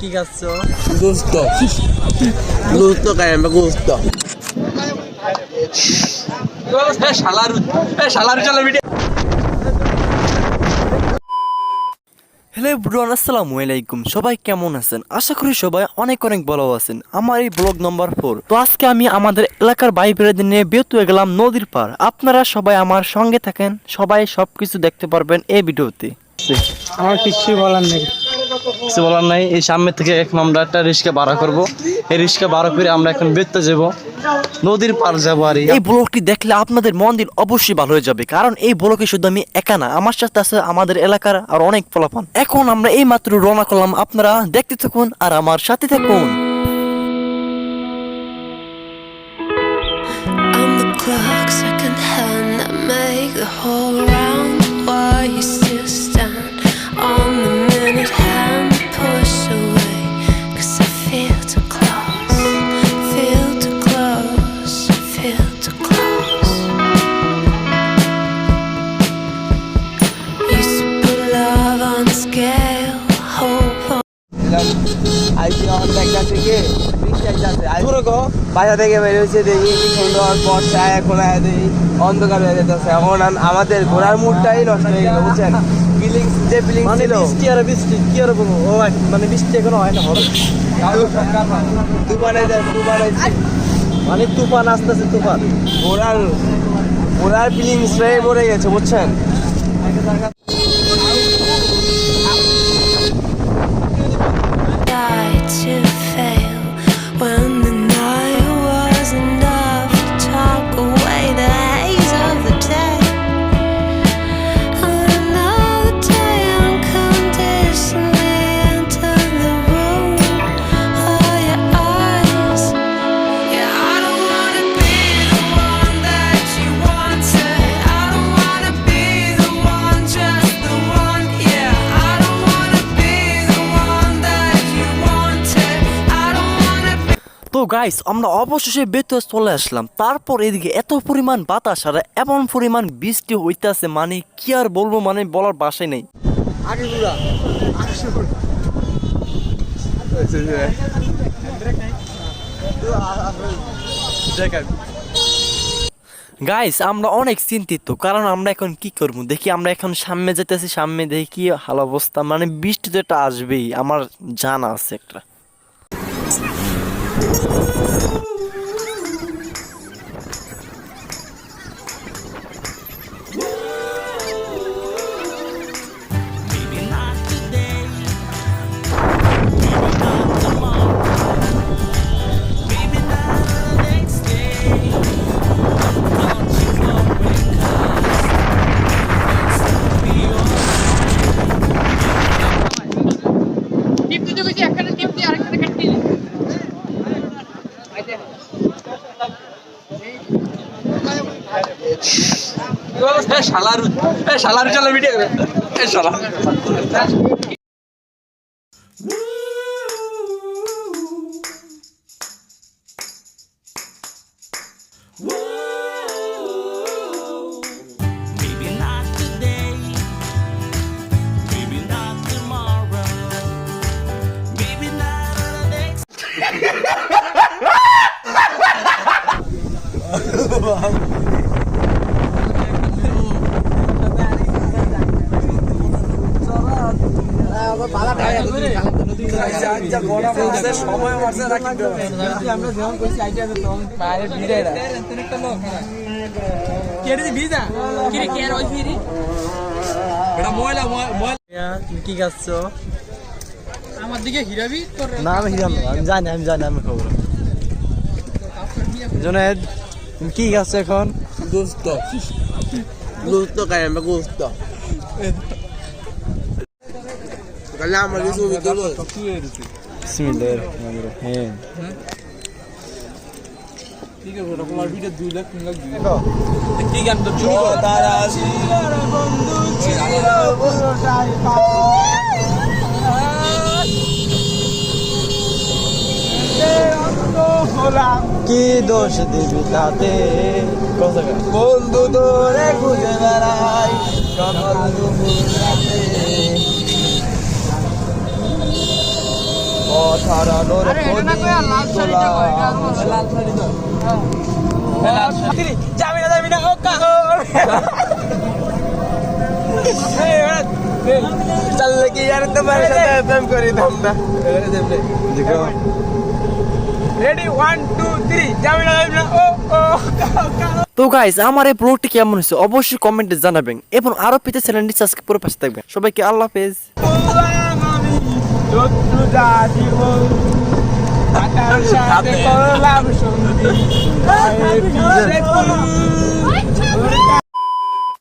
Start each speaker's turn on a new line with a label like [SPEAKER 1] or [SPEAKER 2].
[SPEAKER 1] কি খাচ্ছো?
[SPEAKER 2] গোস্ত গোস্ত খাই আমরা গোস্ত।
[SPEAKER 1] হ্যালো এভরিওয়ান, আসসালামু আলাইকুম। সবাই কেমন আছেন? আশা করি সবাই অনেক অনেক ভালো আছেন। আমার এই ব্লগ নম্বর 4। তো আজকে আমি আমাদের এলাকার ভাই বেড়াদের নিয়ে বের হয়ে গেলাম নদীর পার। আপনারা সবাই আমার সঙ্গে থাকেন, সবাই সবকিছু দেখতে পারবেন এই ভিডিওতে।
[SPEAKER 3] আমার কিছু বলার নেই,
[SPEAKER 4] কিছু বলার নাই। এই সামনে থেকে এখন আমরা একটা রিক্সা ভাড়া করব। এই রিক্সা ভাড়া করে আমরা এখন বেরতে যাব, নদীর পার যাবো। আর
[SPEAKER 1] এই ব্লগটি দেখলে আপনাদের মন দিন অবশ্যই ভালো হয়ে যাবে, কারণ এই ব্লগে শুধু আমি একা না, আমার সাথে আছে আমাদের এলাকার আর অনেক ফলাফল। এখন আমরা এই মাত্র রওনা করলাম, আপনারা দেখতে থাকুন আর আমার সাথে থাকুন।
[SPEAKER 5] I'm the clock, second hand that make the whole round. While you still stand on the minute hand, push away, 'cause I feel too close, feel too close, feel too close. Used to put love on scale, hope on
[SPEAKER 2] বাসা থেকে বেরিয়েছে, দেখি কি সুন্দর বর্ষা, এখন দেখি অন্ধকার হয়ে যেতেছে। এখন আমাদের ঘোরার মুডটাই নষ্ট হয়ে গেল, বুঝছেন? ফিলিংস যে ফিলিংস ছিল,
[SPEAKER 1] বৃষ্টি কি আর বলবো, ও মানে বৃষ্টি এখনো হয় না, হবে
[SPEAKER 2] তুফানে
[SPEAKER 1] মানে তুফান আসতেছে, তুফান।
[SPEAKER 2] ঘোরার ফিলিংসটাই মরে গেছে, বুঝছেন?
[SPEAKER 5] die to fail when the night was enough to talk away the haze of the day. Another day unconditionally enter the room. Oh, your eyes. Yeah, I don't wanna be the one that you wanted. I don't wanna be the one, just the one. Yeah, I don't wanna be the one that you wanted. I don't wanna be.
[SPEAKER 1] তো guys, আমরা অবশেষে বেতোয়া চলে আসলাম। তারপর এদিকে এত পরিমাণ বাতাস আর এমন পরিমাণ বৃষ্টি হইতেছে, মানে কি আর বলবো, মানে বলার ভাষাই নেই। গাইস, আমরা অনেক চিন্তিত, কারণ আমরা এখন কি করবো। দেখি আমরা এখন সামনে যেতেছি, সামনে দেখি কি হাল অবস্থা, মানে বৃষ্টি তো এটা আসবেই, আমার জানা আছে একটা।
[SPEAKER 2] শালার চলে ভিডিও শালা।
[SPEAKER 1] কি খাচ্ছো?
[SPEAKER 3] আমার দিকে হিরাবি তোর
[SPEAKER 1] না, আমি হিরাম না, আমি জানি আমি খবর। জুনেদ, তুমি কি খাচ্ছো এখন?
[SPEAKER 2] গোস্ত খাই আমরা গোস্ত। আমার কিছু
[SPEAKER 1] বিসমিল্লাহিররহমানিররহিম।
[SPEAKER 3] ঠিক আছে, তোমার ভিডিও 2 লাখ 3 লাখ
[SPEAKER 2] কি গান তো শুরু করো। তারা ছিল বন্ধু, ছিল পুরোটাই
[SPEAKER 1] কি দোষ দিবি তাতে,
[SPEAKER 2] বন্ধু তোরে খুঁজে বেড়াই, সকাল দুপুর রাতে পথ হারানোর প্রদীপ তোলা। চললে কি यार তোমার সাথে প্রেম করি তোমরা রেডি 1 2 3 জামিনা জামিনা ও ও
[SPEAKER 1] তো গাইস আমার এই ব্লগটি কেমন হয়েছে অবশ্যই কমেন্টে জানাবেন এবং আরো পেতে চ্যানেলটি সাবস্ক্রাইব করে পাশে থাকবেন। সবাইকে আল্লাহ হাফেজ।
[SPEAKER 2] শত্রু জাতিব আকার সাথে করলাম সন্ধি